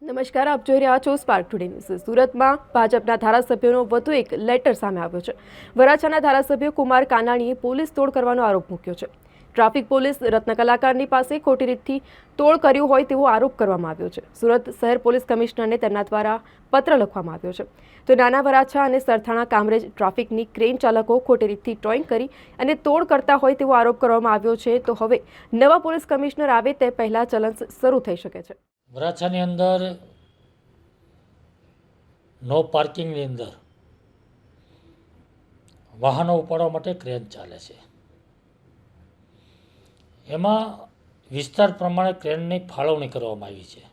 નમસ્કાર, આપ જોઈ રહ્યા છો સ્પાર્ક ટુડે ન્યૂઝ। સુરતમાં ભાજપના ધારાસભ્યોનો વધુ એક લેટર સામે આવ્યો છે। વરાછાના ધારાસભ્ય કુમાર કાનાણીએ પોલીસ તોડ કરવાનો આરોપ મૂક્યો છે। ટ્રાફિક પોલીસ રત્ન કલાકારની પાસે ખોટી રીતથી તોડ કર્યું હોય તેવો આરોપ કરવામાં આવ્યો છે। સુરત શહેર પોલીસ કમિશનરને તેમના દ્વારા પત્ર લખવામાં આવ્યો છે। તો નાના વરાછા અને સરથાણા કામરેજ ટ્રાફિકની ક્રેન ચાલકો ખોટી રીતથી ટોઈંગ કરી અને તોડ કરતા હોય તેવો આરોપ કરવામાં આવ્યો છે। તો હવે નવા પોલીસ કમિશનર આવે તે પહેલા ચલણ શરૂ થઈ શકે છે। વરાછાની અંદર નો પાર્કિંગની અંદર વાહનો ઉપાડવા માટે ક્રેન ચાલે છે। એમાં વિસ્તાર પ્રમાણે ક્રેનની ફાળવણી કરવામાં આવી છે।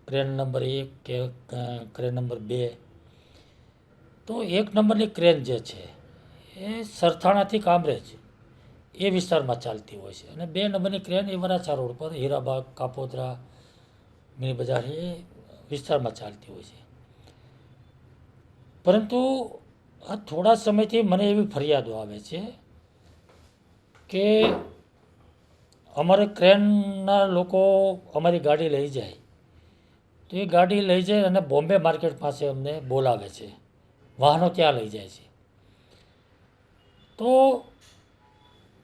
ક્રેન નંબર 1 કે ક્રેન નંબર 2। તો 1 નંબરની ક્રેન જે છે એ સરથાણાથી કામરેજ એ વિસ્તારમાં ચાલતી હોય છે અને 2 નંબરની ક્રેન એ વરાછા રોડ પર હીરાબાગ કાપોદ્રા મિની બજાર એ વિસ્તારમાં ચાલતી હોય છે। પરંતુ આ થોડા સમયથી મને એવી ફરિયાદો આવે છે કે અમારે ક્રેનના લોકો અમારી ગાડી લઈ જાય તો એ ગાડી લઈ જાય અને બોમ્બે માર્કેટ પાસે અમને બોલાવે છે, વાહનો ત્યાં લઈ જાય છે। તો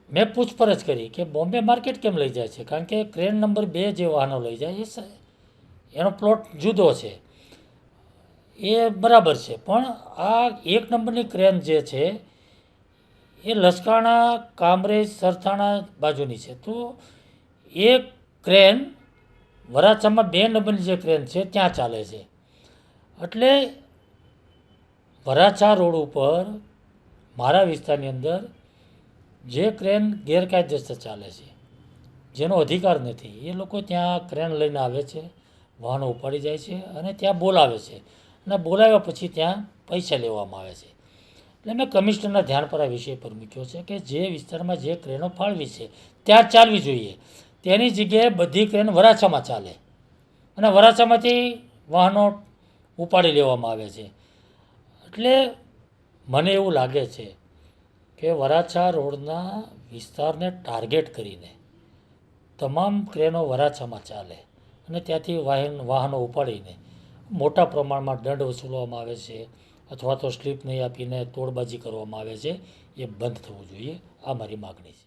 મેં પૂછપરછ કરી કે બોમ્બે માર્કેટ કેમ લઈ જાય છે, કારણ કે ક્રેન નંબર 2 જે વાહનો લઈ જાય એનો પ્લોટ જુદો છે, એ બરાબર છે, પણ આ 1 નંબરની ક્રેન જે છે એ લસકાણા કામરેજ સરથાણા બાજુની છે। તો એ ક્રેન વરાછામાં 2 નંબરની જે ક્રેન છે ત્યાં ચાલે છે। એટલે વરાછા રોડ ઉપર મારા વિસ્તારની અંદર જે ક્રેન ગેરકાયદેસર ચાલે છે, જેનો અધિકાર નથી, એ લોકો ત્યાં ક્રેન લઈને આવે છે, વાહનો ઉપાડી જાય છે અને ત્યાં બોલાવે છે અને બોલાવ્યા પછી ત્યાં પૈસા લેવામાં આવે છે। એટલે મેં કમિશનરના ધ્યાન પર આ વિષય પર મૂક્યો છે કે જે વિસ્તારમાં જે ક્રેનો ફાળવી છે ત્યાં ચાલવી જોઈએ, તેની જગ્યાએ બધી ક્રેન વરાછામાં ચાલે અને વરાછામાંથી વાહનો ઉપાડી લેવામાં આવે છે। એટલે મને એવું લાગે છે કે વરાછા રોડના વિસ્તારને ટાર્ગેટ કરીને તમામ ક્રેનો વરાછામાં ચાલે અને ત્યાંથી વાહનો ઉપાડીને મોટા પ્રમાણમાં દંડ વસૂલવામાં આવે છે અથવા તો સ્લીપ નહીં આપીને તોડબાજી કરવામાં આવે છે, એ બંધ થવું જોઈએ। આ મારી માગણી છે।